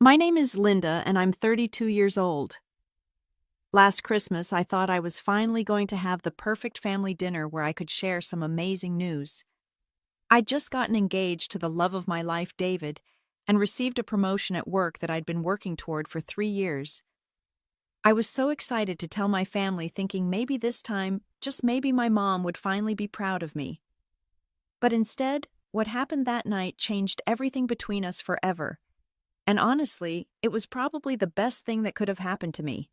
My name is Linda, and I'm 32 years old. Last Christmas, I thought I was finally going to have the perfect family dinner where I could share some amazing news. I'd just gotten engaged to the love of my life, David, and received a promotion at work that I'd been working toward for 3 years. I was so excited to tell my family, thinking maybe this time, just maybe my mom would finally be proud of me. But instead, what happened that night changed everything between us forever. And honestly, it was probably the best thing that could have happened to me.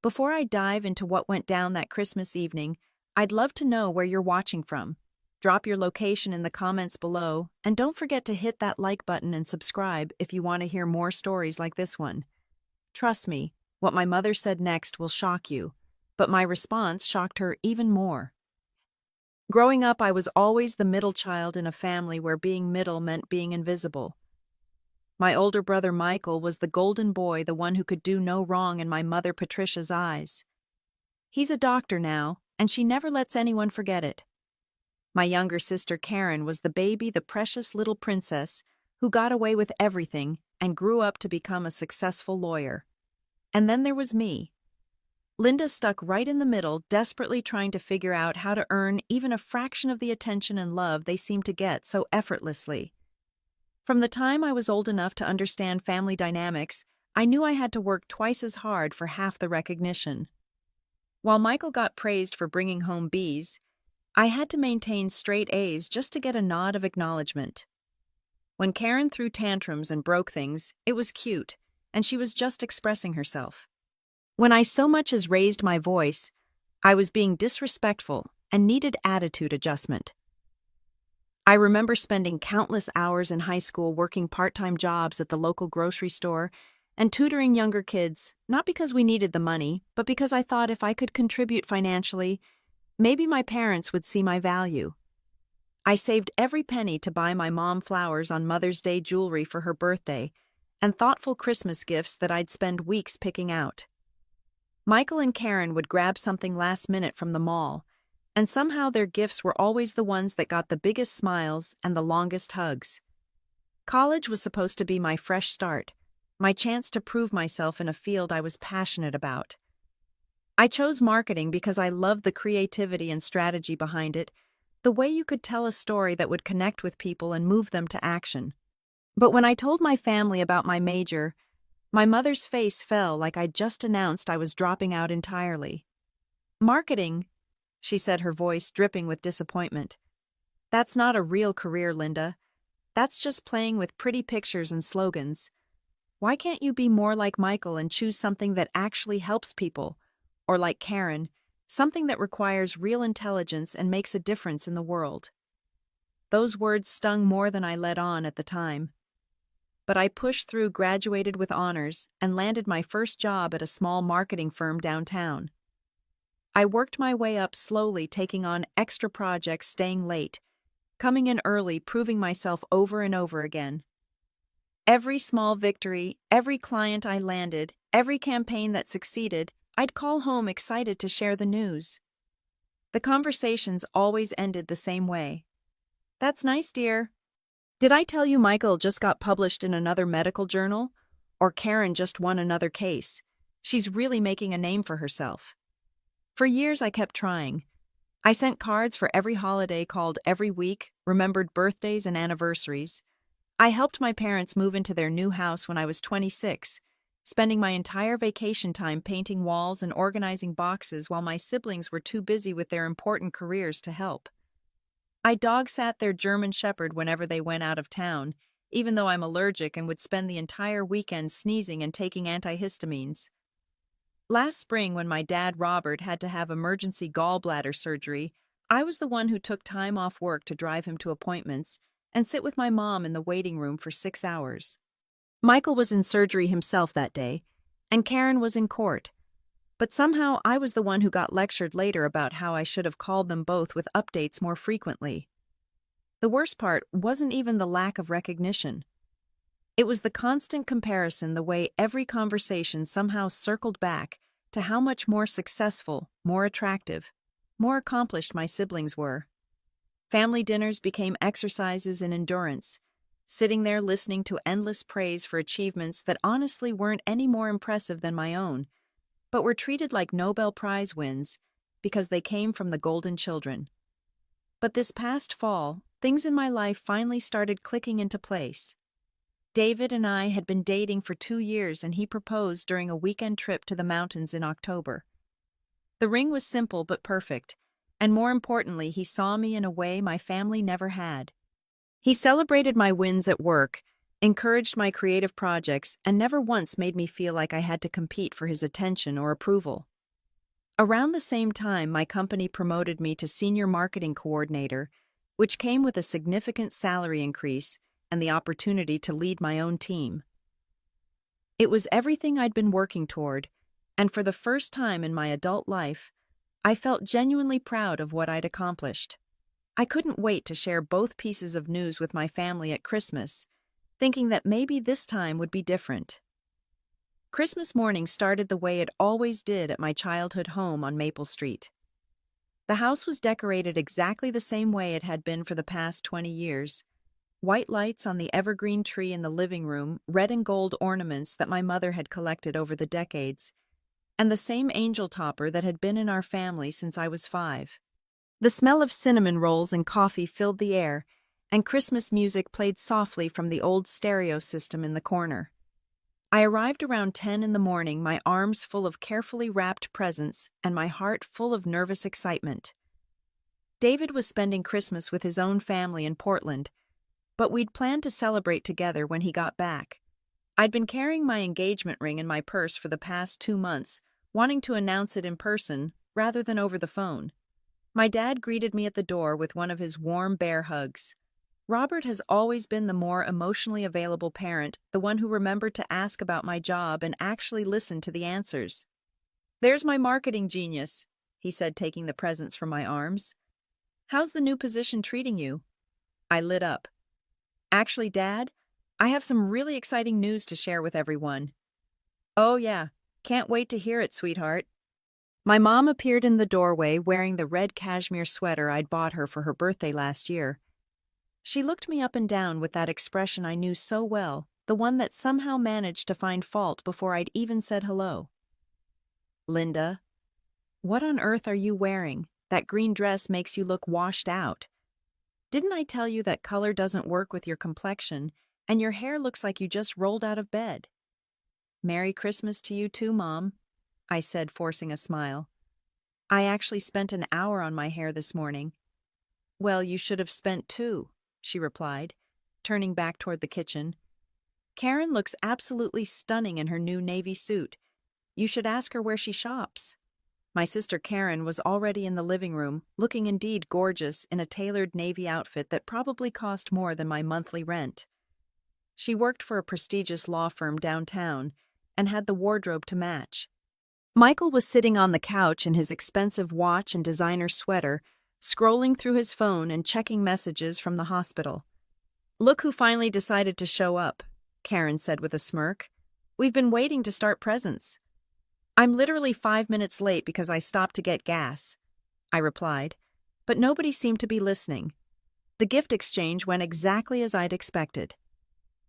Before I dive into what went down that Christmas evening, I'd love to know where you're watching from. Drop your location in the comments below, and don't forget to hit that like button and subscribe if you want to hear more stories like this one. Trust me, what my mother said next will shock you, but my response shocked her even more. Growing up, I was always the middle child in a family where being middle meant being invisible. My older brother Michael was the golden boy, the one who could do no wrong in my mother Patricia's eyes. He's a doctor now, and she never lets anyone forget it. My younger sister Karen was the baby, the precious little princess, who got away with everything and grew up to become a successful lawyer. And then there was me. Linda stuck right in the middle, desperately trying to figure out how to earn even a fraction of the attention and love they seemed to get so effortlessly. From the time I was old enough to understand family dynamics, I knew I had to work twice as hard for half the recognition. While Michael got praised for bringing home B's, I had to maintain straight A's just to get a nod of acknowledgement. When Karen threw tantrums and broke things, it was cute, and she was just expressing herself. When I so much as raised my voice, I was being disrespectful and needed attitude adjustment. I remember spending countless hours in high school working part-time jobs at the local grocery store and tutoring younger kids, not because we needed the money, but because I thought if I could contribute financially, maybe my parents would see my value. I saved every penny to buy my mom flowers on Mother's Day jewelry for her birthday and thoughtful Christmas gifts that I'd spend weeks picking out. Michael and Karen would grab something last minute from the mall, and somehow their gifts were always the ones that got the biggest smiles and the longest hugs. College was supposed to be my fresh start, my chance to prove myself in a field I was passionate about. I chose marketing because I loved the creativity and strategy behind it, the way you could tell a story that would connect with people and move them to action. But when I told my family about my major, my mother's face fell like I'd just announced I was dropping out entirely. "Marketing," she said, her voice dripping with disappointment. "That's not a real career, Linda. That's just playing with pretty pictures and slogans. Why can't you be more like Michael and choose something that actually helps people? Or like Karen, something that requires real intelligence and makes a difference in the world?" Those words stung more than I let on at the time. But I pushed through, graduated with honors, and landed my first job at a small marketing firm downtown. I worked my way up slowly, taking on extra projects, staying late, coming in early, proving myself over and over again. Every small victory, every client I landed, every campaign that succeeded, I'd call home excited to share the news. The conversations always ended the same way. "That's nice, dear. Did I tell you Michael just got published in another medical journal? Or Karen just won another case? She's really making a name for herself." For years I kept trying. I sent cards for every holiday, called every week, remembered birthdays and anniversaries. I helped my parents move into their new house when I was 26, spending my entire vacation time painting walls and organizing boxes while my siblings were too busy with their important careers to help. I dog-sat their German Shepherd whenever they went out of town, even though I'm allergic and would spend the entire weekend sneezing and taking antihistamines. Last spring, when my dad Robert had to have emergency gallbladder surgery, I was the one who took time off work to drive him to appointments and sit with my mom in the waiting room for 6 hours. Michael was in surgery himself that day, and Karen was in court. But somehow I was the one who got lectured later about how I should have called them both with updates more frequently. The worst part wasn't even the lack of recognition. It was the constant comparison, the way every conversation somehow circled back to how much more successful, more attractive, more accomplished my siblings were. Family dinners became exercises in endurance, sitting there listening to endless praise for achievements that honestly weren't any more impressive than my own, but were treated like Nobel Prize wins because they came from the golden children. But this past fall, things in my life finally started clicking into place. David and I had been dating for 2 years, and he proposed during a weekend trip to the mountains in October. The ring was simple but perfect, and more importantly, he saw me in a way my family never had. He celebrated my wins at work, encouraged my creative projects, and never once made me feel like I had to compete for his attention or approval. Around the same time, my company promoted me to senior marketing coordinator, which came with a significant salary increase and the opportunity to lead my own team. It was everything I'd been working toward, and for the first time in my adult life, I felt genuinely proud of what I'd accomplished. I couldn't wait to share both pieces of news with my family at Christmas, thinking that maybe this time would be different. Christmas morning started the way it always did at my childhood home on Maple Street. The house was decorated exactly the same way it had been for the past 20 years. White lights on the evergreen tree in the living room, red and gold ornaments that my mother had collected over the decades, and the same angel topper that had been in our family since I was 5. The smell of cinnamon rolls and coffee filled the air, and Christmas music played softly from the old stereo system in the corner. I arrived around 10 in the morning, my arms full of carefully wrapped presents and my heart full of nervous excitement. David was spending Christmas with his own family in Portland, but we'd planned to celebrate together when he got back. I'd been carrying my engagement ring in my purse for the past 2 months, wanting to announce it in person rather than over the phone. My dad greeted me at the door with one of his warm bear hugs. Robert has always been the more emotionally available parent, the one who remembered to ask about my job and actually listened to the answers. "There's my marketing genius," he said, taking the presents from my arms. "How's the new position treating you?" I lit up. "Actually, Dad, I have some really exciting news to share with everyone." "Oh yeah, can't wait to hear it, sweetheart." My mom appeared in the doorway wearing the red cashmere sweater I'd bought her for her birthday last year. She looked me up and down with that expression I knew so well, the one that somehow managed to find fault before I'd even said hello. "Linda, what on earth are you wearing? That green dress makes you look washed out. Didn't I tell you that color doesn't work with your complexion, and your hair looks like you just rolled out of bed?" "Merry Christmas to you too, Mom," I said, forcing a smile. "I actually spent an hour on my hair this morning." "Well, you should have spent 2, she replied, turning back toward the kitchen. "Karen looks absolutely stunning in her new navy suit. You should ask her where she shops." My sister Karen was already in the living room, looking indeed gorgeous in a tailored navy outfit that probably cost more than my monthly rent. She worked for a prestigious law firm downtown and had the wardrobe to match. Michael was sitting on the couch in his expensive watch and designer sweater, scrolling through his phone and checking messages from the hospital. "Look who finally decided to show up," Karen said with a smirk. "We've been waiting to start presents." "I'm literally 5 minutes late because I stopped to get gas," I replied, but nobody seemed to be listening. The gift exchange went exactly as I'd expected.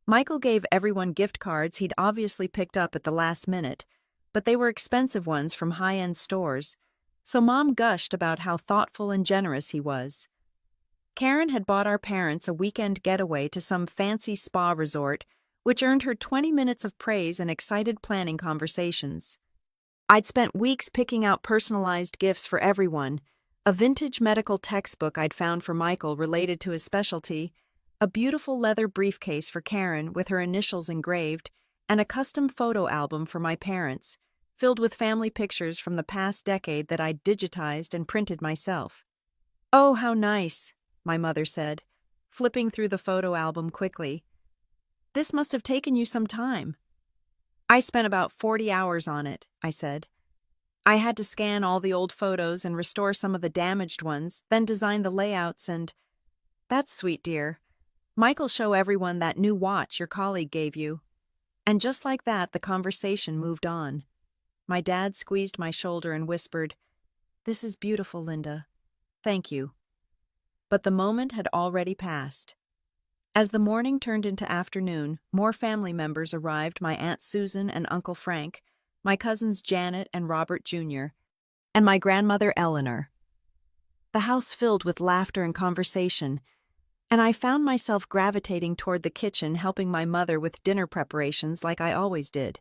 Michael gave everyone gift cards he'd obviously picked up at the last minute, but they were expensive ones from high-end stores, so Mom gushed about how thoughtful and generous he was. Karen had bought our parents a weekend getaway to some fancy spa resort, which earned her 20 minutes of praise and excited planning conversations. I'd spent weeks picking out personalized gifts for everyone, a vintage medical textbook I'd found for Michael related to his specialty, a beautiful leather briefcase for Karen with her initials engraved, and a custom photo album for my parents, filled with family pictures from the past decade that I'd digitized and printed myself. "Oh, how nice," my mother said, flipping through the photo album quickly. "This must have taken you some time." "I spent about 40 hours on it," I said. "I had to scan all the old photos and restore some of the damaged ones, then design the layouts and—" "That's sweet, dear. Michael, show everyone that new watch your colleague gave you." And just like that, the conversation moved on. My dad squeezed my shoulder and whispered, "This is beautiful, Linda. Thank you." But the moment had already passed. As the morning turned into afternoon, more family members arrived: my Aunt Susan and Uncle Frank, my cousins Janet and Robert Jr., and my grandmother Eleanor. The house filled with laughter and conversation, and I found myself gravitating toward the kitchen, helping my mother with dinner preparations like I always did.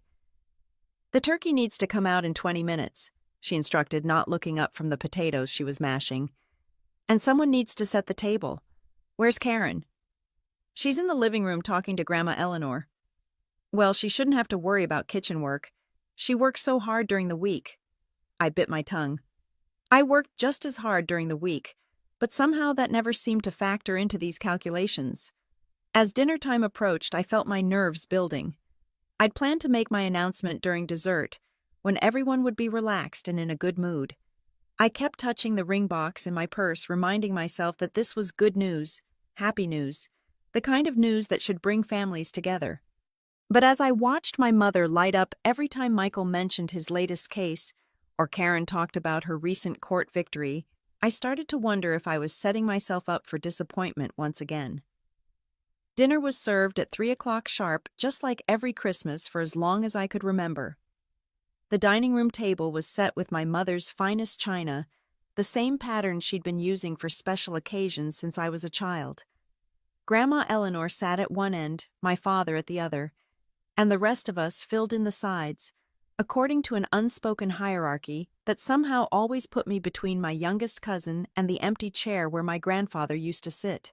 "The turkey needs to come out in 20 minutes, she instructed, not looking up from the potatoes she was mashing. "And someone needs to set the table. Where's Karen?" "She's in the living room talking to Grandma Eleanor." "Well, she shouldn't have to worry about kitchen work. She works so hard during the week." I bit my tongue. I worked just as hard during the week, but somehow that never seemed to factor into these calculations. As dinner time approached, I felt my nerves building. I'd planned to make my announcement during dessert, when everyone would be relaxed and in a good mood. I kept touching the ring box in my purse, reminding myself that this was good news, happy news, the kind of news that should bring families together. But as I watched my mother light up every time Michael mentioned his latest case, or Karen talked about her recent court victory, I started to wonder if I was setting myself up for disappointment once again. Dinner was served at 3 o'clock sharp, just like every Christmas for as long as I could remember. The dining room table was set with my mother's finest china, the same pattern she'd been using for special occasions since I was a child. Grandma Eleanor sat at one end, my father at the other, and the rest of us filled in the sides, according to an unspoken hierarchy that somehow always put me between my youngest cousin and the empty chair where my grandfather used to sit.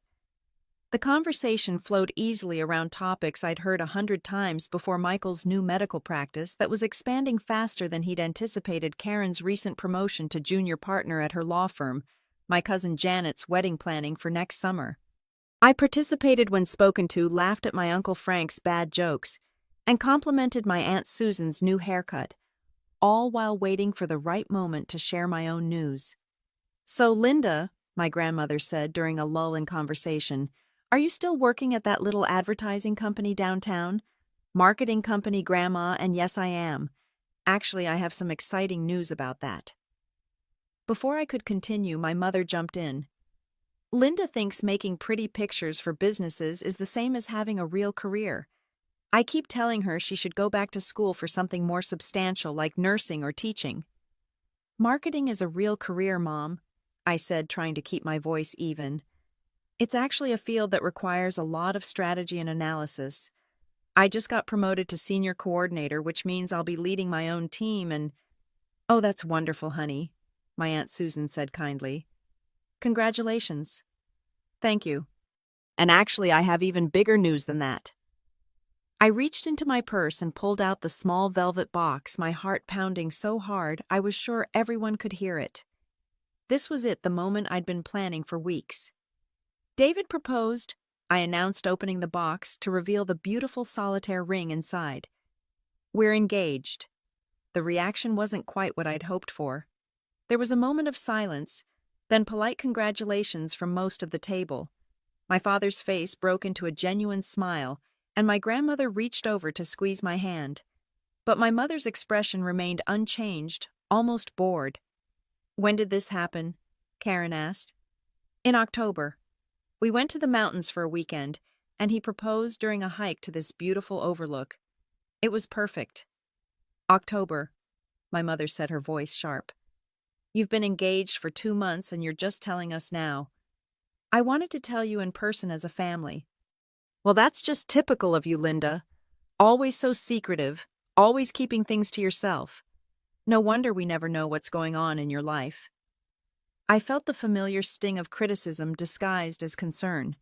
The conversation flowed easily around topics I'd heard 100 times before: Michael's new medical practice that was expanding faster than he'd anticipated, Karen's recent promotion to junior partner at her law firm, my cousin Janet's wedding planning for next summer. I participated when spoken to, laughed at my Uncle Frank's bad jokes, and complimented my Aunt Susan's new haircut, all while waiting for the right moment to share my own news. "So, Linda," my grandmother said during a lull in conversation, "are you still working at that little advertising company downtown?" "Marketing company, Grandma, and yes, I am. Actually, I have some exciting news about that." Before I could continue, my mother jumped in. "Linda thinks making pretty pictures for businesses is the same as having a real career. I keep telling her she should go back to school for something more substantial like nursing or teaching." "Marketing is a real career, Mom," I said, trying to keep my voice even. "It's actually a field that requires a lot of strategy and analysis. I just got promoted to senior coordinator, which means I'll be leading my own team and—" "Oh, that's wonderful, honey," my Aunt Susan said kindly. "Congratulations." "Thank you. And actually, I have even bigger news than that." I reached into my purse and pulled out the small velvet box, my heart pounding so hard I was sure everyone could hear it. This was it, the moment I'd been planning for weeks. "David proposed," I announced, opening the box to reveal the beautiful solitaire ring inside. "We're engaged." The reaction wasn't quite what I'd hoped for. There was a moment of silence, then polite congratulations from most of the table. My father's face broke into a genuine smile, and my grandmother reached over to squeeze my hand. But my mother's expression remained unchanged, almost bored. "When did this happen?" Karen asked. "In October. We went to the mountains for a weekend, and he proposed during a hike to this beautiful overlook. It was perfect." "October," my mother said, her voice sharp. "You've been engaged for 2 months and you're just telling us now. I wanted to tell you in person as a family." "Well, that's just typical of you, Linda. Always so secretive, always keeping things to yourself. No wonder we never know what's going on in your life." I felt the familiar sting of criticism disguised as concern.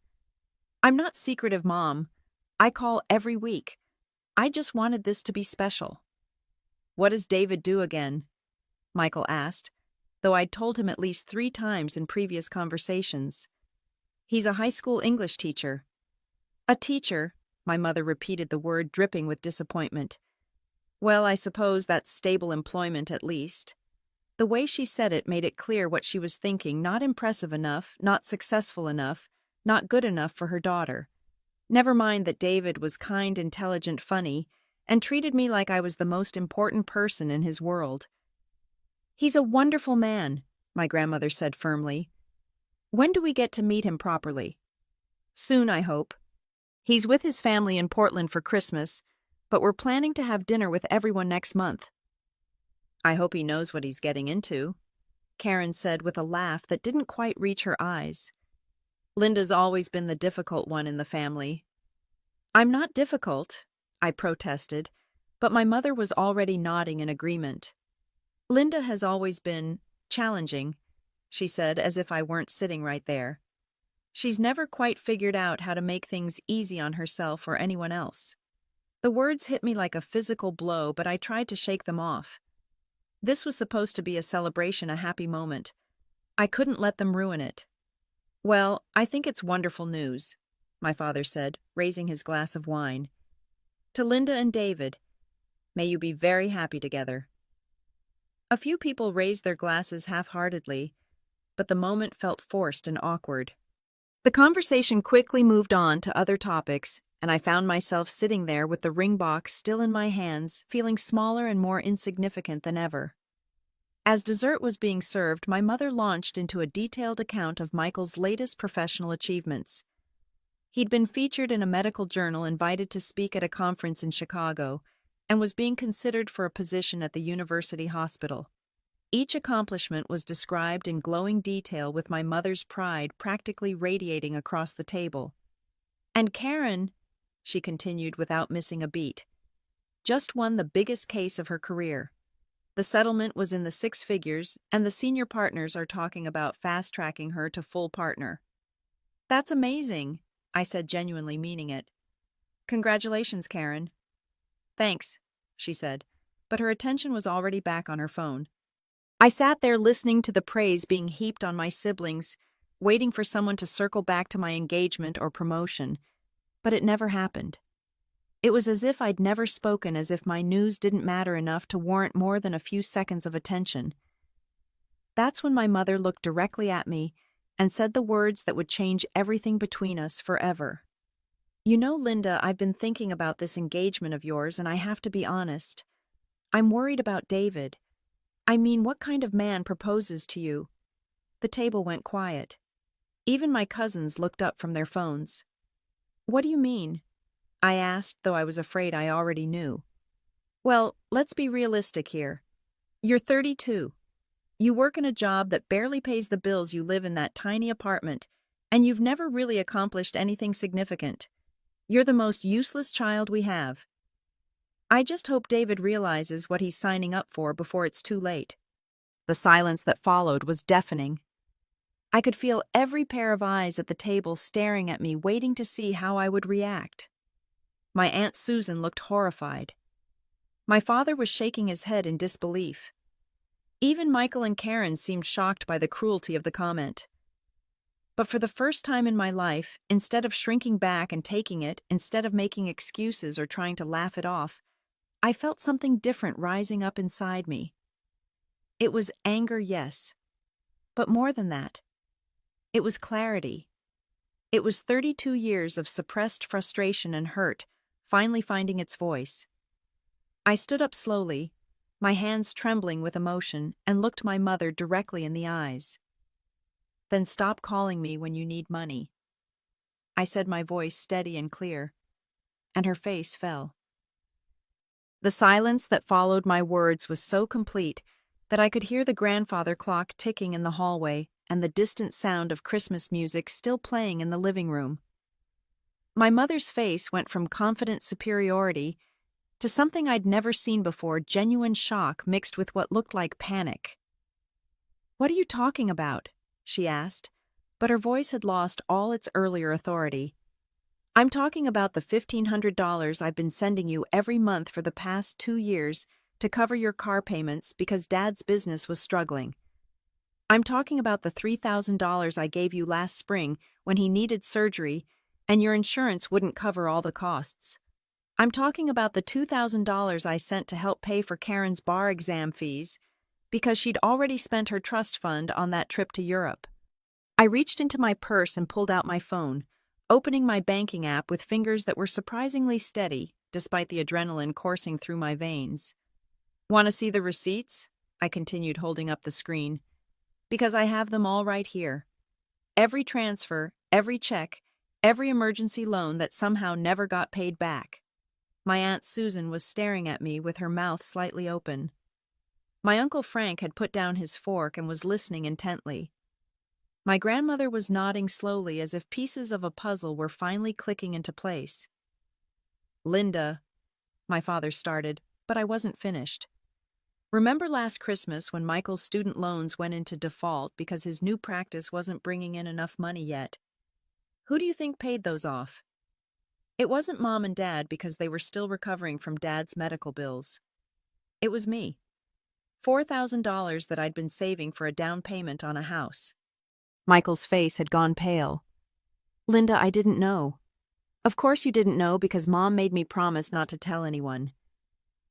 "I'm not secretive, Mom. I call every week. I just wanted this to be special." "What does David do again?" Michael asked, though I'd told him at least 3 times in previous conversations. "He's a high school English teacher." "A teacher," my mother repeated the word, dripping with disappointment. "Well, I suppose that's stable employment at least." The way she said it made it clear what she was thinking: not impressive enough, not successful enough, not good enough for her daughter. Never mind that David was kind, intelligent, funny, and treated me like I was the most important person in his world. "He's a wonderful man," my grandmother said firmly. "When do we get to meet him properly?" "Soon, I hope." He's with his family in Portland for Christmas, but we're planning to have dinner with everyone next month. I hope he knows what he's getting into, Karen said with a laugh that didn't quite reach her eyes. Linda's always been the difficult one in the family. I'm not difficult, I protested, but my mother was already nodding in agreement. Linda has always been challenging, she said as if I weren't sitting right there. She's never quite figured out how to make things easy on herself or anyone else. The words hit me like a physical blow, but I tried to shake them off. This was supposed to be a celebration, a happy moment. I couldn't let them ruin it. Well, I think it's wonderful news, my father said, raising his glass of wine. To Linda and David, may you be very happy together. A few people raised their glasses half-heartedly, but the moment felt forced and awkward. The conversation quickly moved on to other topics, and I found myself sitting there with the ring box still in my hands, feeling smaller and more insignificant than ever. As dessert was being served, my mother launched into a detailed account of Michael's latest professional achievements. He'd been featured in a medical journal, invited to speak at a conference in Chicago, and was being considered for a position at the university hospital. Each accomplishment was described in glowing detail, with my mother's pride practically radiating across the table. And Karen, she continued without missing a beat, just won the biggest case of her career. The settlement was in the six figures, and the senior partners are talking about fast-tracking her to full partner. That's amazing, I said, genuinely meaning it. Congratulations, Karen. Thanks, she said, but her attention was already back on her phone. I sat there listening to the praise being heaped on my siblings, waiting for someone to circle back to my engagement or promotion, but it never happened. It was as if I'd never spoken, as if my news didn't matter enough to warrant more than a few seconds of attention. That's when my mother looked directly at me and said the words that would change everything between us forever. You know, Linda, I've been thinking about this engagement of yours, and I have to be honest. I'm worried about David. I mean, what kind of man proposes to you? The table went quiet. Even my cousins looked up from their phones. What do you mean? I asked, though I was afraid I already knew. Well, let's be realistic here. You're 32. You work in a job that barely pays the bills, you live in that tiny apartment, and you've never really accomplished anything significant. You're the most useless child we have. I just hope David realizes what he's signing up for before it's too late. The silence that followed was deafening. I could feel every pair of eyes at the table staring at me, waiting to see how I would react. My Aunt Susan looked horrified. My father was shaking his head in disbelief. Even Michael and Karen seemed shocked by the cruelty of the comment. But for the first time in my life, instead of shrinking back and taking it, instead of making excuses or trying to laugh it off, I felt something different rising up inside me. It was anger, yes, but more than that. It was clarity. It was 32 years of suppressed frustration and hurt finally finding its voice. I stood up slowly, my hands trembling with emotion, and looked my mother directly in the eyes. Then stop calling me when you need money, I said, my voice steady and clear, and her face fell. The silence that followed my words was so complete that I could hear the grandfather clock ticking in the hallway and the distant sound of Christmas music still playing in the living room. My mother's face went from confident superiority to something I'd never seen before, genuine shock mixed with what looked like panic. "What are you talking about?" she asked, but her voice had lost all its earlier authority. "I'm talking about the $1,500 I've been sending you every month for the past 2 years to cover your car payments because Dad's business was struggling. I'm talking about the $3,000 I gave you last spring when he needed surgery and your insurance wouldn't cover all the costs. I'm talking about the $2,000 I sent to help pay for Karen's bar exam fees because she'd already spent her trust fund on that trip to Europe." I reached into my purse and pulled out my phone, opening my banking app with fingers that were surprisingly steady despite the adrenaline coursing through my veins. "Want to see the receipts?" I continued, holding up the screen. "Because I have them all right here. Every transfer, every check, Every emergency loan that somehow never got paid back. My Aunt Susan was staring at me with her mouth slightly open. My Uncle Frank had put down his fork and was listening intently. My grandmother was nodding slowly as if pieces of a puzzle were finally clicking into place. "Linda," my father started, but I wasn't finished. "Remember last Christmas when Michael's student loans went into default because his new practice wasn't bringing in enough money yet? Who do you think paid those off? It wasn't Mom and Dad because they were still recovering from Dad's medical bills. It was me. $4,000 that I'd been saving for a down payment on a house." Michael's face had gone pale. "Linda, I didn't know." "Of course you didn't know because Mom made me promise not to tell anyone.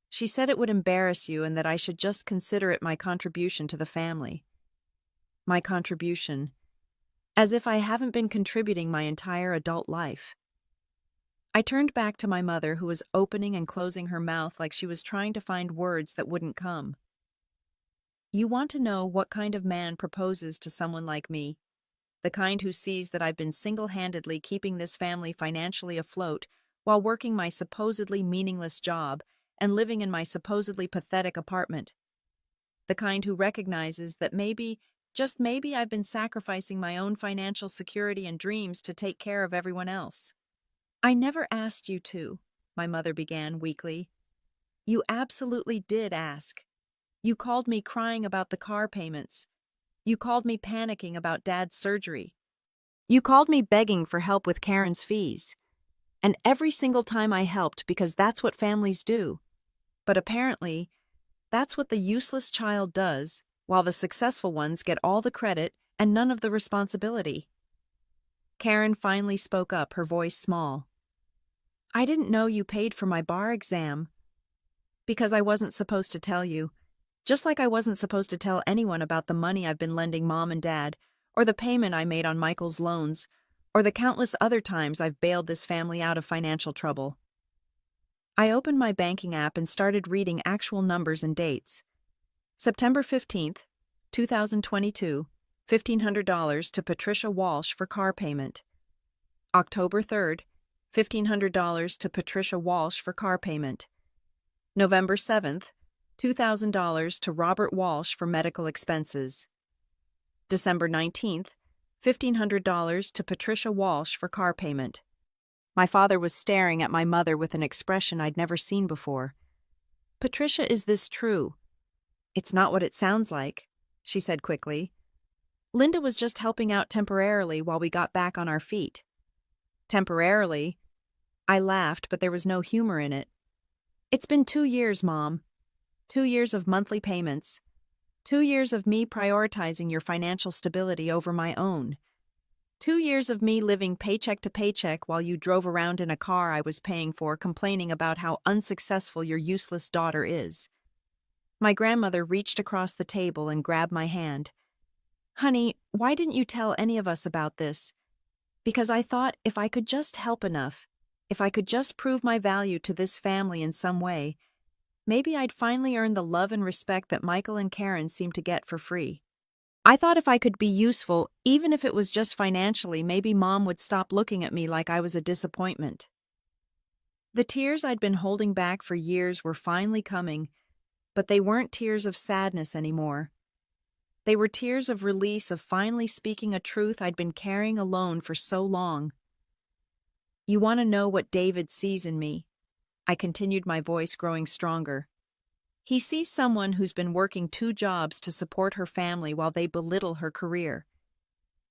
She said it would embarrass you and that I should just consider it my contribution to the family." My contribution. As if I haven't been contributing my entire adult life. I turned back to my mother, who was opening and closing her mouth like she was trying to find words that wouldn't come. "You want to know what kind of man proposes to someone like me? The kind who sees that I've been single-handedly keeping this family financially afloat while working my supposedly meaningless job and living in my supposedly pathetic apartment. The kind who recognizes that maybe, just maybe, I've been sacrificing my own financial security and dreams to take care of everyone else." "I never asked you to," my mother began weakly. "You absolutely did ask. You called me crying about the car payments. You called me panicking about Dad's surgery. You called me begging for help with Karen's fees. And every single time I helped because that's what families do. But apparently, that's what the useless child does, while the successful ones get all the credit and none of the responsibility." Karen finally spoke up, her voice small. "I didn't know you paid for my bar exam. Because I wasn't supposed to tell you. Just like I wasn't supposed to tell anyone about the money I've been lending Mom and Dad, or the payment I made on Michael's loans, or the countless other times I've bailed this family out of financial trouble." I opened my banking app and started reading actual numbers and dates. September 15th, 2022, $1,500 to Patricia Walsh for car payment. October 3rd, $1,500 to Patricia Walsh for car payment. November 7th, $2,000 to Robert Walsh for medical expenses. December 19th, $1,500 to Patricia Walsh for car payment. My father was staring at my mother with an expression I'd never seen before. "Patricia, is this true?" "It's not what it sounds like," she said quickly. "Linda was just helping out temporarily while we got back on our feet." "Temporarily?" I laughed, but there was no humor in it. "It's been 2 years, Mom. 2 years of monthly payments. 2 years of me prioritizing your financial stability over my own. 2 years of me living paycheck to paycheck while you drove around in a car I was paying for, complaining about how unsuccessful your useless daughter is." My grandmother reached across the table and grabbed my hand. "Honey, why didn't you tell any of us about this? Because I thought if I could just help enough, if I could just prove my value to this family in some way, maybe I'd finally earn the love and respect that Michael and Karen seem to get for free. I thought if I could be useful, even if it was just financially, maybe Mom would stop looking at me like I was a disappointment." The tears I'd been holding back for years were finally coming, but they weren't tears of sadness anymore. They were tears of release, of finally speaking a truth I'd been carrying alone for so long. "You want to know what David sees in me?" I continued, my voice growing stronger. "He sees someone who's been working 2 jobs to support her family while they belittle her career.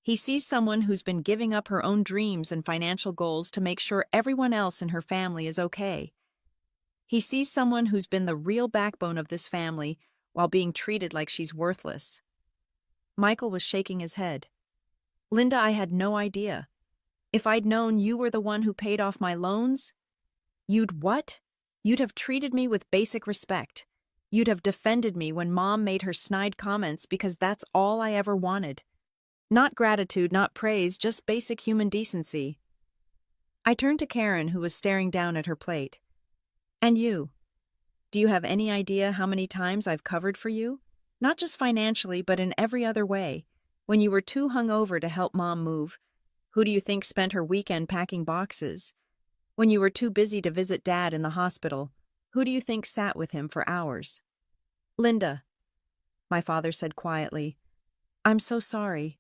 He sees someone who's been giving up her own dreams and financial goals to make sure everyone else in her family is okay. He sees someone who's been the real backbone of this family while being treated like she's worthless." Michael was shaking his head. "Linda, I had no idea. If I'd known you were the one who paid off my loans..." "You'd what?" "You'd have treated me with basic respect. You'd have defended me when Mom made her snide comments because that's all I ever wanted. Not gratitude, not praise, just basic human decency." I turned to Karen, who was staring down at her plate. "And you? Do you have any idea how many times I've covered for you? Not just financially, but in every other way. When you were too hungover to help Mom move. Who do you think spent her weekend packing boxes? When you were too busy to visit Dad in the hospital, who do you think sat with him for hours? Linda, my father said quietly. I'm so sorry.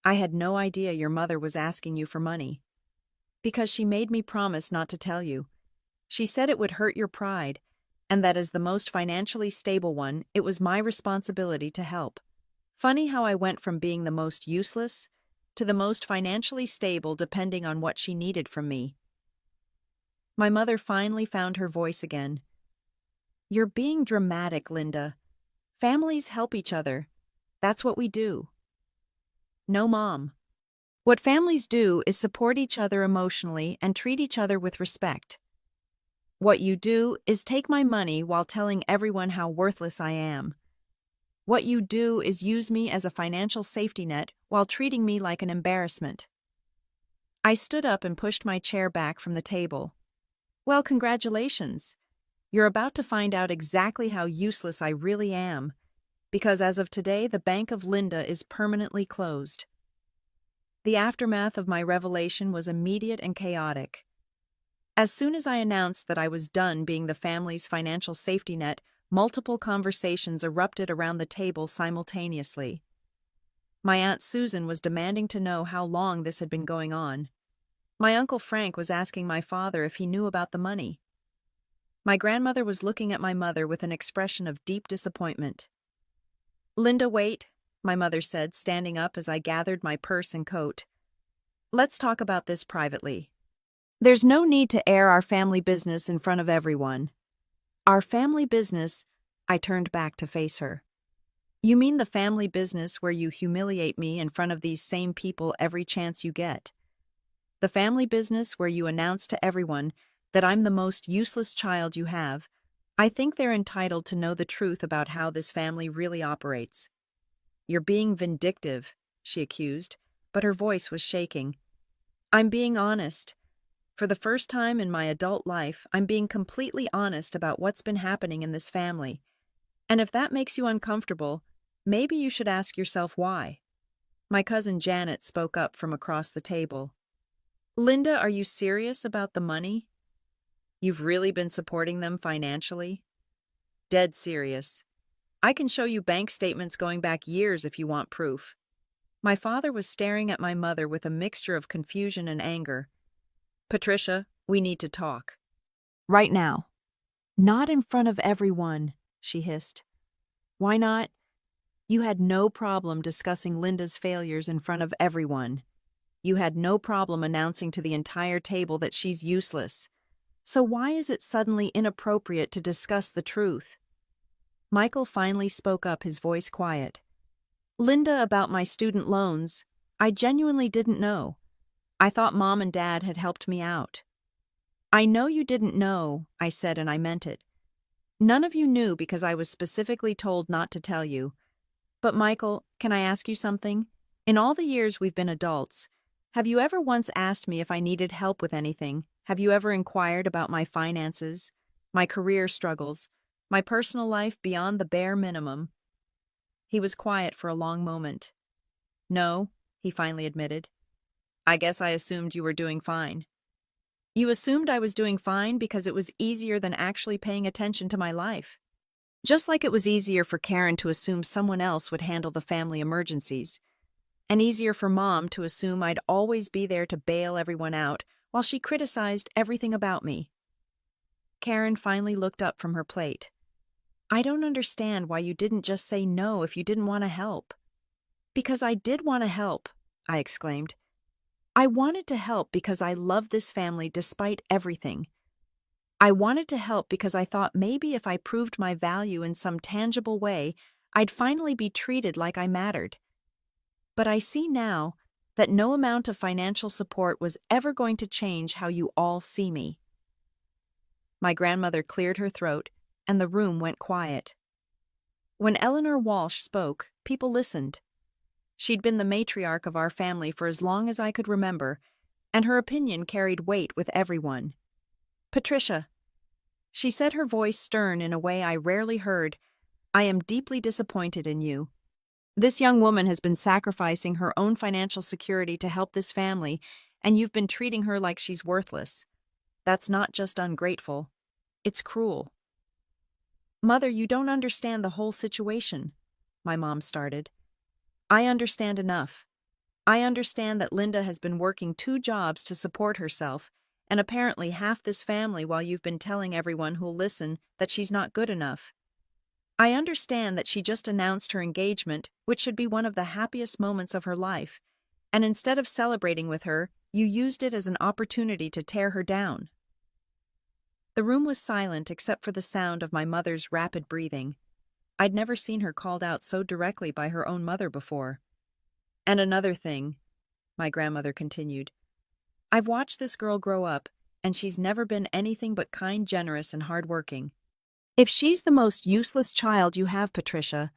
I had no idea your mother was asking you for money. Because she made me promise not to tell you. She said it would hurt your pride, and that as the most financially stable one, it was my responsibility to help. Funny how I went from being the most useless to the most financially stable depending on what she needed from me. My mother finally found her voice again. You're being dramatic, Linda. Families help each other. That's what we do. No, Mom. What families do is support each other emotionally and treat each other with respect. What you do is take my money while telling everyone how worthless I am. What you do is use me as a financial safety net while treating me like an embarrassment. I stood up and pushed my chair back from the table. Well, congratulations. You're about to find out exactly how useless I really am, because as of today, the Bank of Linda is permanently closed. The aftermath of my revelation was immediate and chaotic. As soon as I announced that I was done being the family's financial safety net, multiple conversations erupted around the table simultaneously. My Aunt Susan was demanding to know how long this had been going on. My Uncle Frank was asking my father if he knew about the money. My grandmother was looking at my mother with an expression of deep disappointment. Linda, wait, my mother said, standing up as I gathered my purse and coat. Let's talk about this privately. There's no need to air our family business in front of everyone. Our family business, I turned back to face her. You mean the family business where you humiliate me in front of these same people every chance you get? The family business where you announce to everyone that I'm the most useless child you have? I think they're entitled to know the truth about how this family really operates. You're being vindictive, she accused, but her voice was shaking. I'm being honest. For the first time in my adult life, I'm being completely honest about what's been happening in this family. And if that makes you uncomfortable, maybe you should ask yourself why. My cousin Janet spoke up from across the table. Linda, are you serious about the money? You've really been supporting them financially? Dead serious. I can show you bank statements going back years if you want proof. My father was staring at my mother with a mixture of confusion and anger. Patricia, we need to talk. Right now. Not in front of everyone, she hissed. Why not? You had no problem discussing Linda's failures in front of everyone. You had no problem announcing to the entire table that she's useless. So why is it suddenly inappropriate to discuss the truth? Michael finally spoke up, his voice quiet. Linda, about my student loans, I genuinely didn't know. I thought Mom and Dad had helped me out. I know you didn't know, I said, and I meant it. None of you knew because I was specifically told not to tell you. But Michael, can I ask you something? In all the years we've been adults, have you ever once asked me if I needed help with anything? Have you ever inquired about my finances, my career struggles, my personal life beyond the bare minimum? He was quiet for a long moment. No, he finally admitted. I guess I assumed you were doing fine. You assumed I was doing fine because it was easier than actually paying attention to my life. Just like it was easier for Karen to assume someone else would handle the family emergencies, and easier for Mom to assume I'd always be there to bail everyone out while she criticized everything about me. Karen finally looked up from her plate. I don't understand why you didn't just say no if you didn't want to help. Because I did want to help, I exclaimed. I wanted to help because I love this family despite everything. I wanted to help because I thought maybe if I proved my value in some tangible way, I'd finally be treated like I mattered. But I see now that no amount of financial support was ever going to change how you all see me. My grandmother cleared her throat, and the room went quiet. When Eleanor Walsh spoke, people listened. She'd been the matriarch of our family for as long as I could remember, and her opinion carried weight with everyone. Patricia, she said, her voice stern in a way I rarely heard, I am deeply disappointed in you. This young woman has been sacrificing her own financial security to help this family, and you've been treating her like she's worthless. That's not just ungrateful. It's cruel. Mother, you don't understand the whole situation, my mom started. I understand enough. I understand that Linda has been working 2 jobs to support herself, and apparently half this family while you've been telling everyone who'll listen that she's not good enough. I understand that she just announced her engagement, which should be one of the happiest moments of her life, and instead of celebrating with her, you used it as an opportunity to tear her down. The room was silent except for the sound of my mother's rapid breathing. I'd never seen her called out so directly by her own mother before. And another thing, my grandmother continued. I've watched this girl grow up, and she's never been anything but kind, generous, and hardworking. If she's the most useless child you have, Patricia,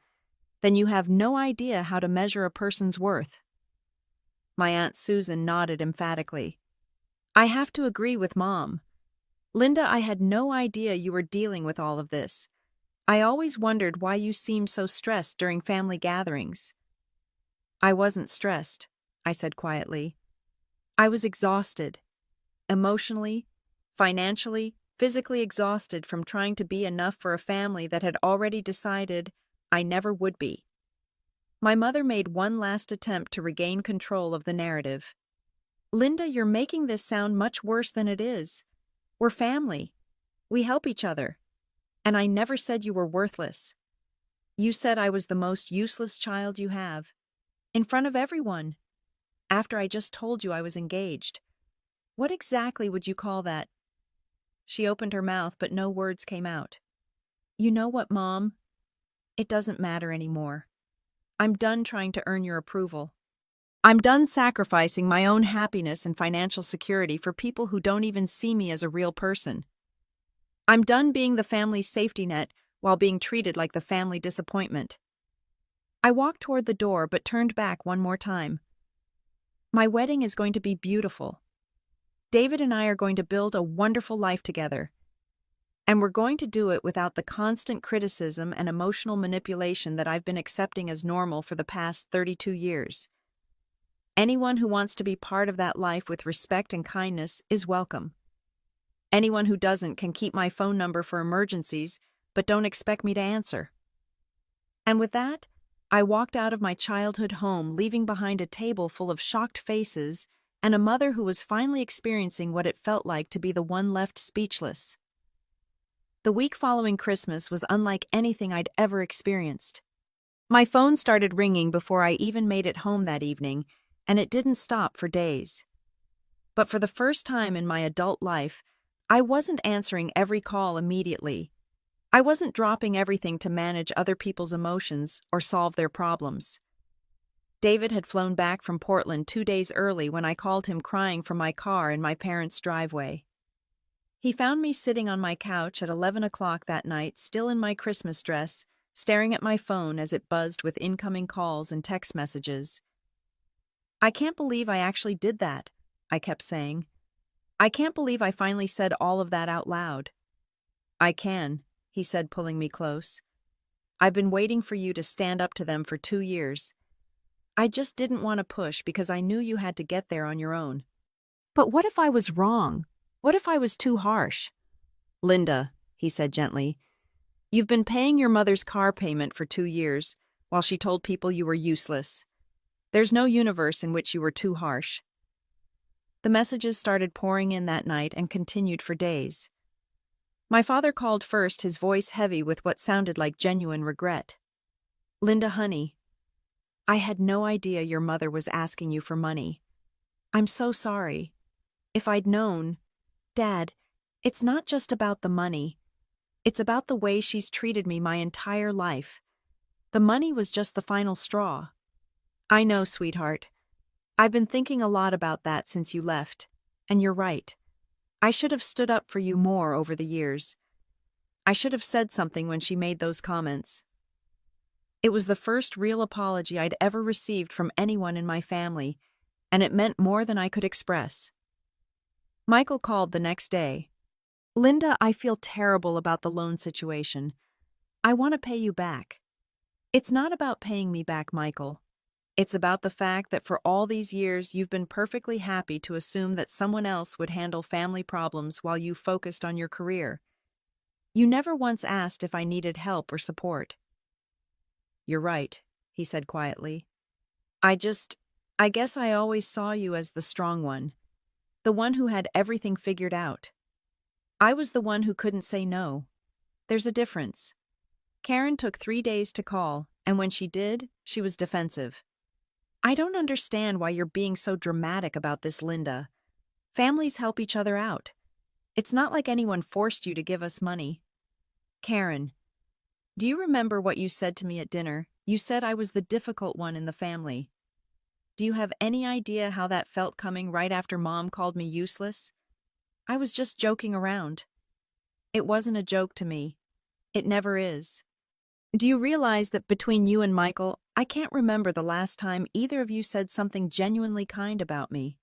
then you have no idea how to measure a person's worth. My Aunt Susan nodded emphatically. I have to agree with Mom. Linda, I had no idea you were dealing with all of this. I always wondered why you seemed so stressed during family gatherings. I wasn't stressed, I said quietly. I was exhausted. Emotionally, financially, physically exhausted from trying to be enough for a family that had already decided I never would be. My mother made one last attempt to regain control of the narrative. Linda, you're making this sound much worse than it is. We're family. We help each other. And I never said you were worthless. You said I was the most useless child you have. In front of everyone. After I just told you I was engaged. What exactly would you call that? She opened her mouth, but no words came out. You know what, Mom? It doesn't matter anymore. I'm done trying to earn your approval. I'm done sacrificing my own happiness and financial security for people who don't even see me as a real person. I'm done being the family's safety net while being treated like the family disappointment. I walked toward the door but turned back one more time. My wedding is going to be beautiful. David and I are going to build a wonderful life together. And we're going to do it without the constant criticism and emotional manipulation that I've been accepting as normal for the past 32 years. Anyone who wants to be part of that life with respect and kindness is welcome. Anyone who doesn't can keep my phone number for emergencies, but don't expect me to answer. And with that, I walked out of my childhood home, leaving behind a table full of shocked faces and a mother who was finally experiencing what it felt like to be the one left speechless. The week following Christmas was unlike anything I'd ever experienced. My phone started ringing before I even made it home that evening, and it didn't stop for days. But for the first time in my adult life, I wasn't answering every call immediately. I wasn't dropping everything to manage other people's emotions or solve their problems. David had flown back from Portland 2 days early when I called him crying from my car in my parents' driveway. He found me sitting on my couch at 11 o'clock that night, still in my Christmas dress, staring at my phone as it buzzed with incoming calls and text messages. I can't believe I actually did that, I kept saying. I can't believe I finally said all of that out loud. I can, he said, pulling me close. I've been waiting for you to stand up to them for 2 years. I just didn't want to push because I knew you had to get there on your own. But what if I was wrong? What if I was too harsh? Linda, he said gently, you've been paying your mother's car payment for 2 years while she told people you were useless. There's no universe in which you were too harsh. The messages started pouring in that night and continued for days. My father called first, his voice heavy with what sounded like genuine regret. Linda, honey, I had no idea your mother was asking you for money. I'm so sorry. If I'd known... Dad, it's not just about the money. It's about the way she's treated me my entire life. The money was just the final straw. I know, sweetheart. I've been thinking a lot about that since you left, and you're right. I should have stood up for you more over the years. I should have said something when she made those comments. It was the first real apology I'd ever received from anyone in my family, and it meant more than I could express. Michael called the next day. Linda, I feel terrible about the loan situation. I want to pay you back. It's not about paying me back, Michael. It's about the fact that for all these years you've been perfectly happy to assume that someone else would handle family problems while you focused on your career. You never once asked if I needed help or support. You're right, he said quietly. I guess I always saw you as the strong one, the one who had everything figured out. I was the one who couldn't say no. There's a difference. Karen took 3 days to call, and when she did, she was defensive. I don't understand why you're being so dramatic about this, Linda. Families help each other out. It's not like anyone forced you to give us money. Karen, do you remember what you said to me at dinner? You said I was the difficult one in the family. Do you have any idea how that felt coming right after Mom called me useless? I was just joking around. It wasn't a joke to me. It never is. Do you realize that between you and Michael, I can't remember the last time either of you said something genuinely kind about me?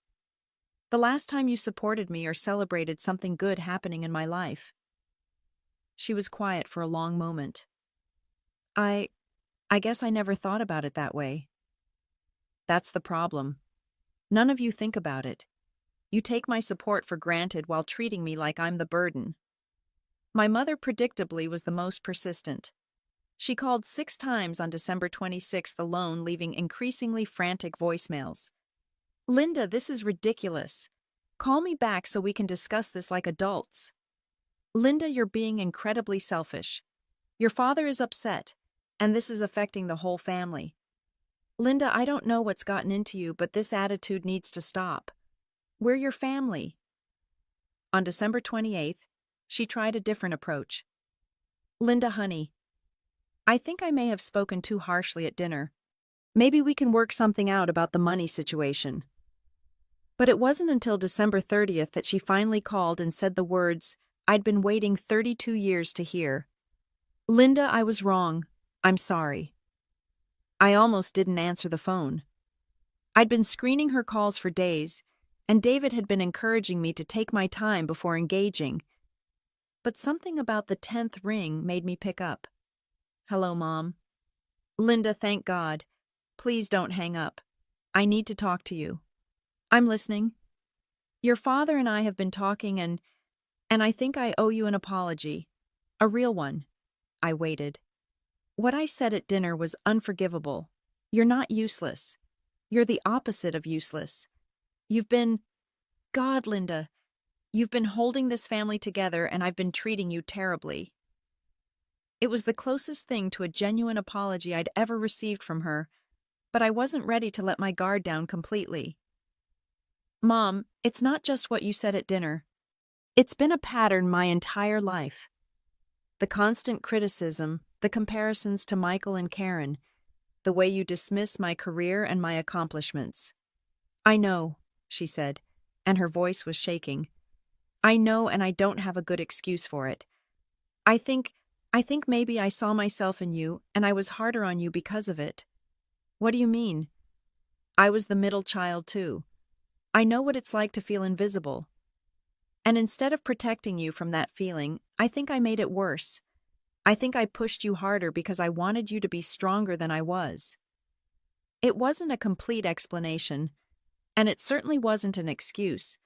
The last time you supported me or celebrated something good happening in my life? She was quiet for a long moment. I guess I never thought about it that way. That's the problem. None of you think about it. You take my support for granted while treating me like I'm the burden. My mother predictably was the most persistent. She called 6 times on December 26th alone, leaving increasingly frantic voicemails. Linda, this is ridiculous. Call me back so we can discuss this like adults. Linda, you're being incredibly selfish. Your father is upset, and this is affecting the whole family. Linda, I don't know what's gotten into you, but this attitude needs to stop. We're your family. On December 28th, she tried a different approach. Linda, honey, I think I may have spoken too harshly at dinner. Maybe we can work something out about the money situation. But it wasn't until December 30th that she finally called and said the words I'd been waiting 32 years to hear. Linda, I was wrong. I'm sorry. I almost didn't answer the phone. I'd been screening her calls for days, and David had been encouraging me to take my time before engaging. But something about the 10th ring made me pick up. Hello, Mom. Linda, thank God. Please don't hang up. I need to talk to you. I'm listening. Your father and I have been talking and I think I owe you an apology. A real one. I waited. What I said at dinner was unforgivable. You're not useless. You're the opposite of useless. God, Linda, you've been holding this family together and I've been treating you terribly. It was the closest thing to a genuine apology I'd ever received from her, but I wasn't ready to let my guard down completely. Mom, it's not just what you said at dinner. It's been a pattern my entire life. The constant criticism, the comparisons to Michael and Karen, the way you dismiss my career and my accomplishments. I know, she said, and her voice was shaking. I know, and I don't have a good excuse for it. I think maybe I saw myself in you, and I was harder on you because of it. What do you mean? I was the middle child too. I know what it's like to feel invisible. And instead of protecting you from that feeling, I think I made it worse. I think I pushed you harder because I wanted you to be stronger than I was. It wasn't a complete explanation, and it certainly wasn't an excuse,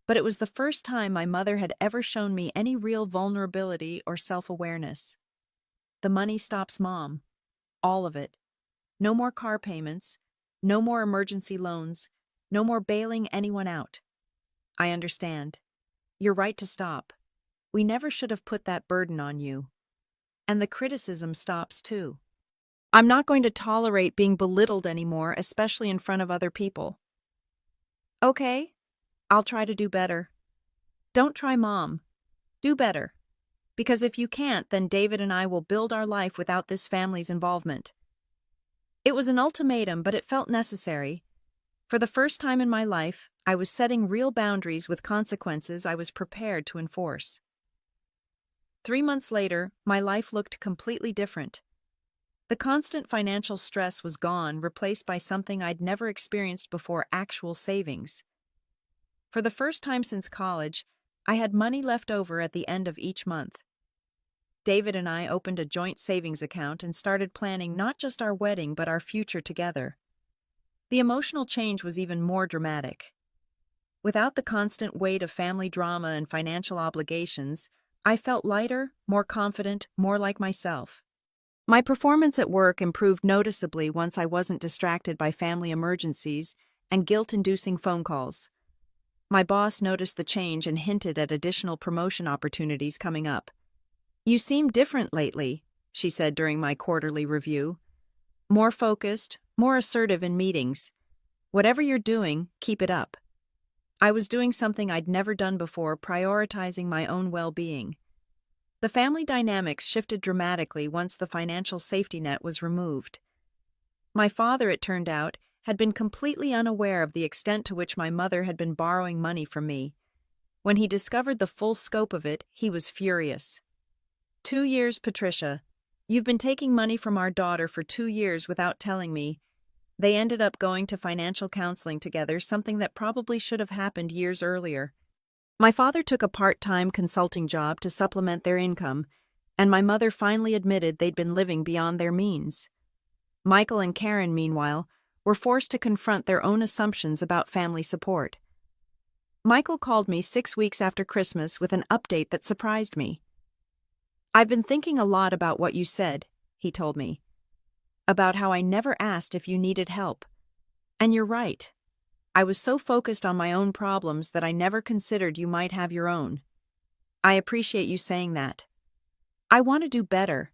but it was the first time my mother had ever shown me any real vulnerability or self-awareness. The money stops, Mom. All of it. No more car payments, no more emergency loans, no more bailing anyone out. I understand. You're right to stop. We never should have put that burden on you. And the criticism stops too. I'm not going to tolerate being belittled anymore, especially in front of other people. Okay, I'll try to do better. Don't try, Mom. Do better. Because if you can't, then David and I will build our life without this family's involvement. It was an ultimatum, but it felt necessary. For the first time in my life, I was setting real boundaries with consequences I was prepared to enforce. 3 months later, my life looked completely different. The constant financial stress was gone, replaced by something I'd never experienced before: actual savings. For the first time since college, I had money left over at the end of each month. David and I opened a joint savings account and started planning not just our wedding but our future together. The emotional change was even more dramatic. Without the constant weight of family drama and financial obligations, I felt lighter, more confident, more like myself. My performance at work improved noticeably once I wasn't distracted by family emergencies and guilt-inducing phone calls. My boss noticed the change and hinted at additional promotion opportunities coming up. "You seem different lately," she said during my quarterly review. "More focused, more assertive in meetings. Whatever you're doing, keep it up." I was doing something I'd never done before, prioritizing my own well-being. The family dynamics shifted dramatically once the financial safety net was removed. My father, it turned out, had been completely unaware of the extent to which my mother had been borrowing money from me. When he discovered the full scope of it, he was furious. "2 years, Patricia. You've been taking money from our daughter for 2 years without telling me." They ended up going to financial counseling together, something that probably should have happened years earlier. My father took a part-time consulting job to supplement their income, and my mother finally admitted they'd been living beyond their means. Michael and Karen, meanwhile, were forced to confront their own assumptions about family support. Michael called me 6 weeks after Christmas with an update that surprised me. "I've been thinking a lot about what you said," he told me. "About how I never asked if you needed help. And you're right. I was so focused on my own problems that I never considered you might have your own. I appreciate you saying that. I want to do better.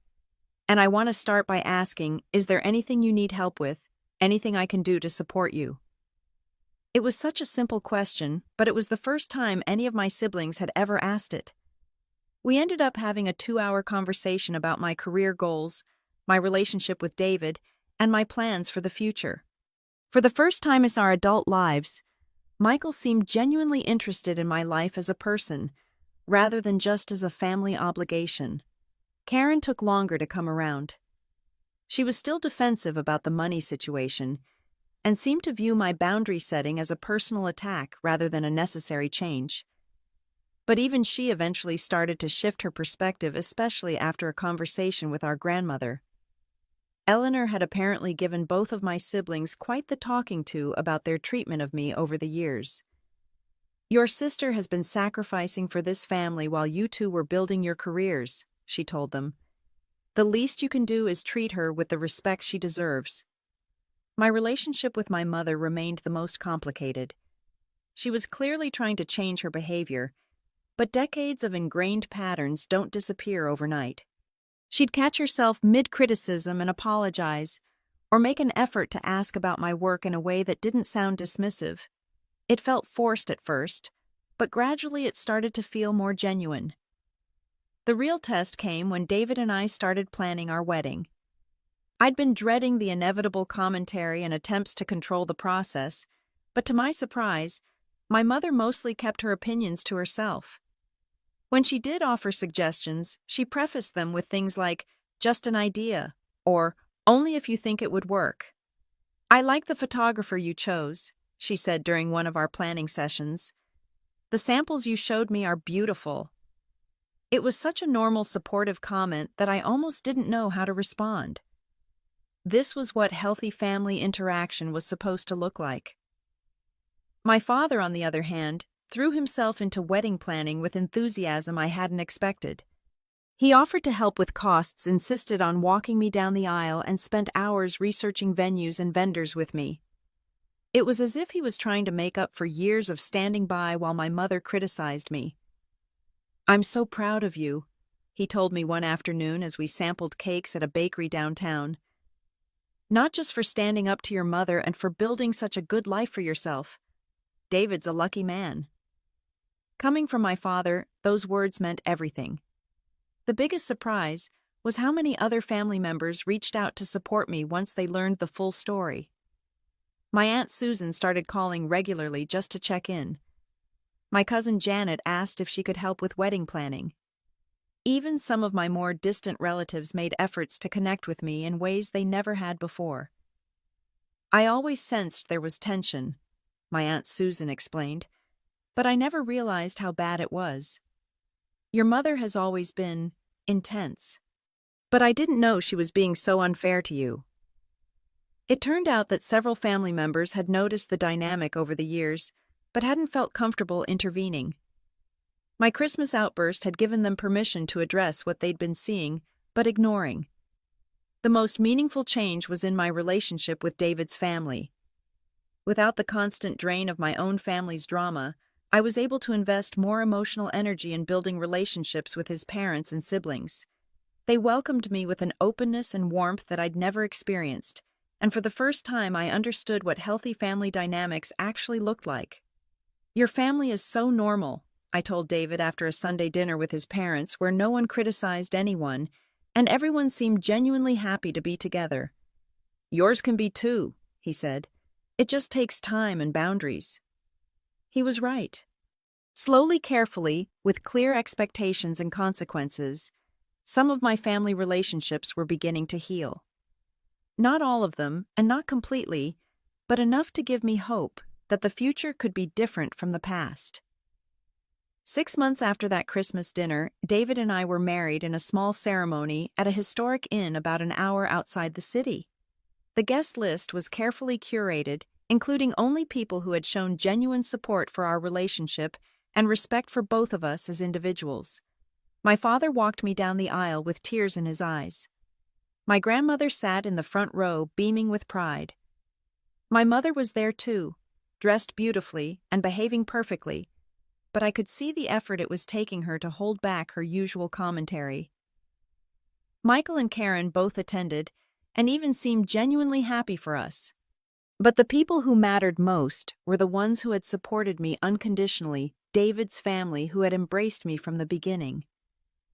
And I want to start by asking, is there anything you need help with, anything I can do to support you?" It was such a simple question, but it was the first time any of my siblings had ever asked it. We ended up having a 2-hour conversation about my career goals, my relationship with David, and my plans for the future. For the first time in our adult lives, Michael seemed genuinely interested in my life as a person, rather than just as a family obligation. Karen took longer to come around. She was still defensive about the money situation, and seemed to view my boundary setting as a personal attack rather than a necessary change. But even she eventually started to shift her perspective, especially after a conversation with our grandmother. Eleanor had apparently given both of my siblings quite the talking to about their treatment of me over the years. "Your sister has been sacrificing for this family while you two were building your careers," she told them. "The least you can do is treat her with the respect she deserves." My relationship with my mother remained the most complicated. She was clearly trying to change her behavior, but decades of ingrained patterns don't disappear overnight. She'd catch herself mid-criticism and apologize, or make an effort to ask about my work in a way that didn't sound dismissive. It felt forced at first, but gradually it started to feel more genuine. The real test came when David and I started planning our wedding. I'd been dreading the inevitable commentary and attempts to control the process, but to my surprise, my mother mostly kept her opinions to herself. When she did offer suggestions, she prefaced them with things like, "just an idea," or "only if you think it would work." "I like the photographer you chose," she said during one of our planning sessions. "The samples you showed me are beautiful." It was such a normal, supportive comment that I almost didn't know how to respond. This was what healthy family interaction was supposed to look like. My father, on the other hand, threw himself into wedding planning with enthusiasm I hadn't expected. He offered to help with costs, insisted on walking me down the aisle, and spent hours researching venues and vendors with me. It was as if he was trying to make up for years of standing by while my mother criticized me. "I'm so proud of you," he told me one afternoon as we sampled cakes at a bakery downtown. "Not just for standing up to your mother and for building such a good life for yourself. David's a lucky man." Coming from my father, those words meant everything. The biggest surprise was how many other family members reached out to support me once they learned the full story. My Aunt Susan started calling regularly just to check in. My cousin Janet asked if she could help with wedding planning. Even some of my more distant relatives made efforts to connect with me in ways they never had before. "I always sensed there was tension," my Aunt Susan explained, "but I never realized how bad it was. Your mother has always been intense. But I didn't know she was being so unfair to you. It turned out that several family members had noticed the dynamic over the years, but hadn't felt comfortable intervening. My Christmas outburst had given them permission to address what they'd been seeing, but ignoring. The most meaningful change was in my relationship with David's family. Without the constant drain of my own family's drama, I was able to invest more emotional energy in building relationships with his parents and siblings. They welcomed me with an openness and warmth that I'd never experienced, and for the first time I understood what healthy family dynamics actually looked like. "Your family is so normal," I told David after a Sunday dinner with his parents where no one criticized anyone, and everyone seemed genuinely happy to be together. "Yours can be too," he said. "It just takes time and boundaries." He was right. Slowly, carefully, with clear expectations and consequences, some of my family relationships were beginning to heal. Not all of them, and not completely, but enough to give me hope that the future could be different from the past. 6 months after that Christmas dinner, David and I were married in a small ceremony at a historic inn about an hour outside the city. The guest list was carefully curated, including only people who had shown genuine support for our relationship and respect for both of us as individuals. My father walked me down the aisle with tears in his eyes. My grandmother sat in the front row, beaming with pride. My mother was there too, dressed beautifully and behaving perfectly, but I could see the effort it was taking her to hold back her usual commentary. Michael and Karen both attended, and even seemed genuinely happy for us. But the people who mattered most were the ones who had supported me unconditionally, David's family who had embraced me from the beginning.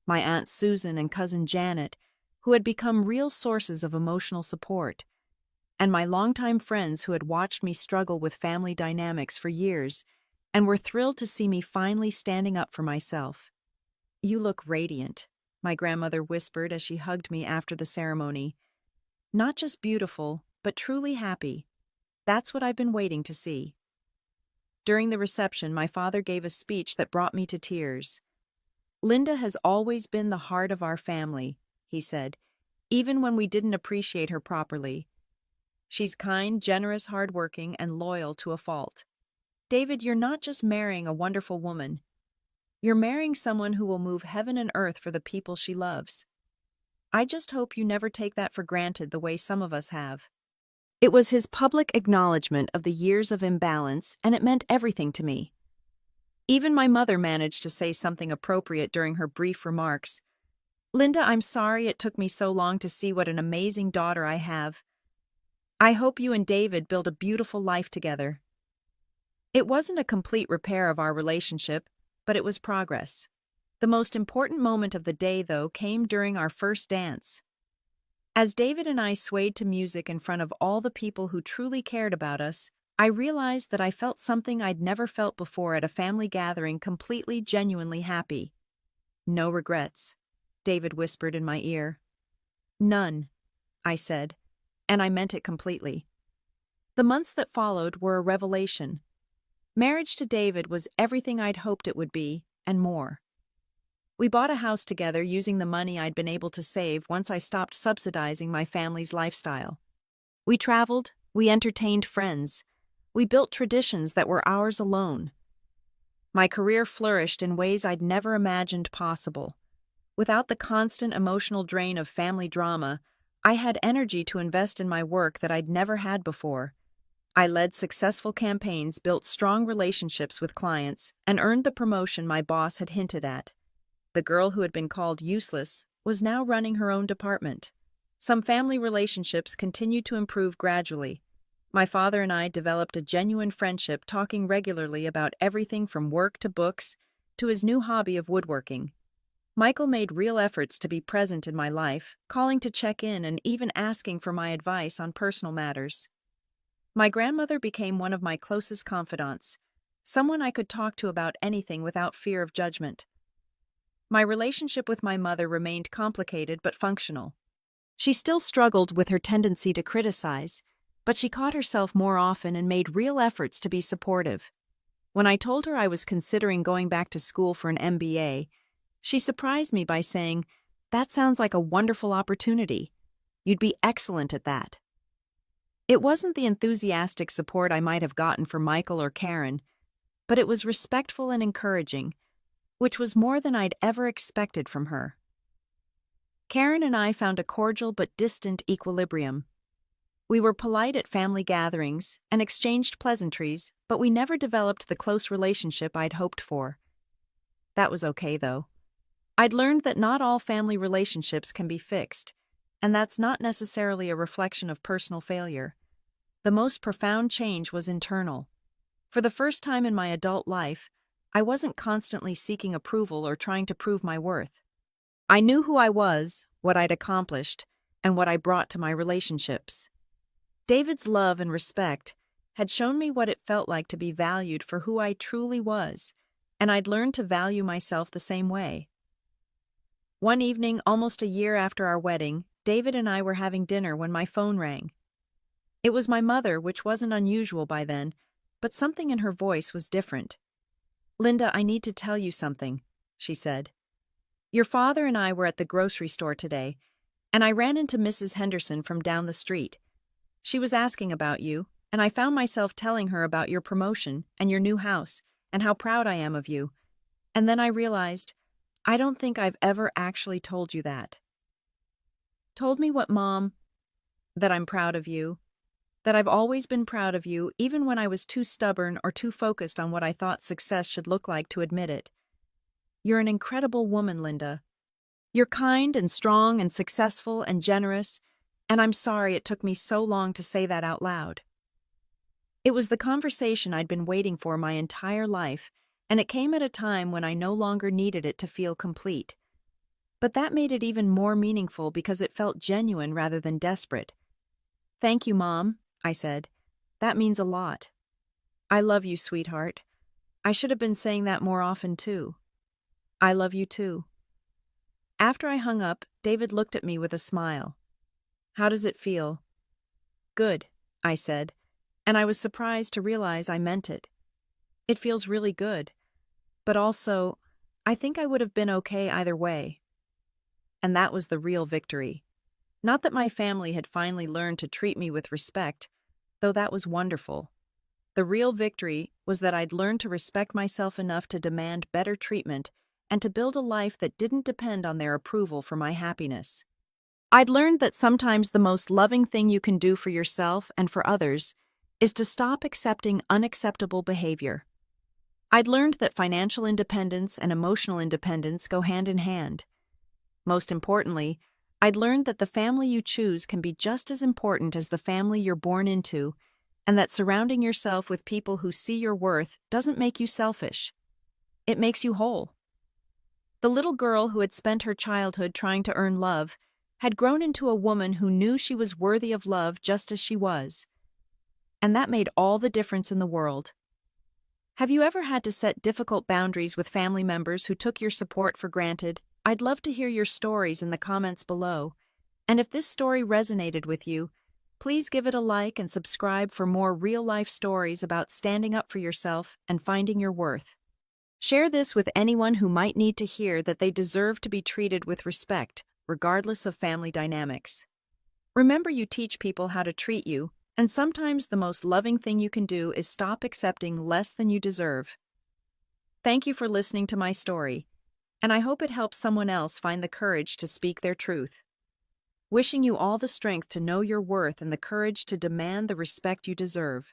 My Aunt Susan and cousin Janet, who had become real sources of emotional support, and my longtime friends who had watched me struggle with family dynamics for years and were thrilled to see me finally standing up for myself. "You look radiant," my grandmother whispered as she hugged me after the ceremony. "Not just beautiful, but truly happy. That's what I've been waiting to see." During the reception, my father gave a speech that brought me to tears. "Linda has always been the heart of our family," he said, "even when we didn't appreciate her properly. She's kind, generous, hardworking, and loyal to a fault. David, you're not just marrying a wonderful woman. You're marrying someone who will move heaven and earth for the people she loves. I just hope you never take that for granted the way some of us have." It was his public acknowledgement of the years of imbalance, and it meant everything to me. Even my mother managed to say something appropriate during her brief remarks. "Linda, I'm sorry it took me so long to see what an amazing daughter I have. I hope you and David build a beautiful life together." It wasn't a complete repair of our relationship, but it was progress. The most important moment of the day, though, came during our first dance. As David and I swayed to music in front of all the people who truly cared about us, I realized that I felt something I'd never felt before at a family gathering, completely, genuinely happy. "No regrets," David whispered in my ear. "None," I said, and I meant it completely. The months that followed were a revelation. Marriage to David was everything I'd hoped it would be, and more. We bought a house together using the money I'd been able to save once I stopped subsidizing my family's lifestyle. We traveled, we entertained friends, we built traditions that were ours alone. My career flourished in ways I'd never imagined possible. Without the constant emotional drain of family drama, I had energy to invest in my work that I'd never had before. I led successful campaigns, built strong relationships with clients, and earned the promotion my boss had hinted at. The girl who had been called useless was now running her own department. Some family relationships continued to improve gradually. My father and I developed a genuine friendship, talking regularly about everything from work to books to his new hobby of woodworking. Michael made real efforts to be present in my life, calling to check in and even asking for my advice on personal matters. My grandmother became one of my closest confidants, someone I could talk to about anything without fear of judgment. My relationship with my mother remained complicated but functional. She still struggled with her tendency to criticize, but she caught herself more often and made real efforts to be supportive. When I told her I was considering going back to school for an MBA, she surprised me by saying, That sounds like a wonderful opportunity. You'd be excellent at that. It wasn't the enthusiastic support I might have gotten from Michael or Karen, but it was respectful and encouraging, which was more than I'd ever expected from her. Karen and I found a cordial but distant equilibrium. We were polite at family gatherings and exchanged pleasantries, but we never developed the close relationship I'd hoped for. That was okay, though. I'd learned that not all family relationships can be fixed, and that's not necessarily a reflection of personal failure. The most profound change was internal. For the first time in my adult life, I wasn't constantly seeking approval or trying to prove my worth. I knew who I was, what I'd accomplished, and what I brought to my relationships. David's love and respect had shown me what it felt like to be valued for who I truly was, and I'd learned to value myself the same way. One evening, almost a year after our wedding, David and I were having dinner when my phone rang. It was my mother, which wasn't unusual by then, but something in her voice was different. "Linda, I need to tell you something," she said. "Your father and I were at the grocery store today, and I ran into Mrs. Henderson from down the street. She was asking about you, and I found myself telling her about your promotion and your new house and how proud I am of you. And then I realized, I don't think I've ever actually told you that." "Told me what, Mom?" "That I'm proud of you. That I've always been proud of you, even when I was too stubborn or too focused on what I thought success should look like to admit it. You're an incredible woman, Linda. You're kind and strong and successful and generous, and I'm sorry it took me so long to say that out loud." It was the conversation I'd been waiting for my entire life, and it came at a time when I no longer needed it to feel complete. But that made it even more meaningful because it felt genuine rather than desperate. "Thank you, Mom," I said. "That means a lot. I love you, sweetheart. I should have been saying that more often, too. I love you, too." After I hung up, David looked at me with a smile. "How does it feel?" "Good," I said, and I was surprised to realize I meant it. "It feels really good. But also, I think I would have been okay either way." And that was the real victory. Not that my family had finally learned to treat me with respect, though that was wonderful. The real victory was that I'd learned to respect myself enough to demand better treatment and to build a life that didn't depend on their approval for my happiness. I'd learned that sometimes the most loving thing you can do for yourself and for others is to stop accepting unacceptable behavior. I'd learned that financial independence and emotional independence go hand in hand. Most importantly, I'd learned that the family you choose can be just as important as the family you're born into, and that surrounding yourself with people who see your worth doesn't make you selfish. It makes you whole. The little girl who had spent her childhood trying to earn love had grown into a woman who knew she was worthy of love just as she was. And that made all the difference in the world. Have you ever had to set difficult boundaries with family members who took your support for granted? I'd love to hear your stories in the comments below. And if this story resonated with you, please give it a like and subscribe for more real-life stories about standing up for yourself and finding your worth. Share this with anyone who might need to hear that they deserve to be treated with respect, regardless of family dynamics. Remember, you teach people how to treat you, and sometimes the most loving thing you can do is stop accepting less than you deserve. Thank you for listening to my story, and I hope it helps someone else find the courage to speak their truth. Wishing you all the strength to know your worth and the courage to demand the respect you deserve.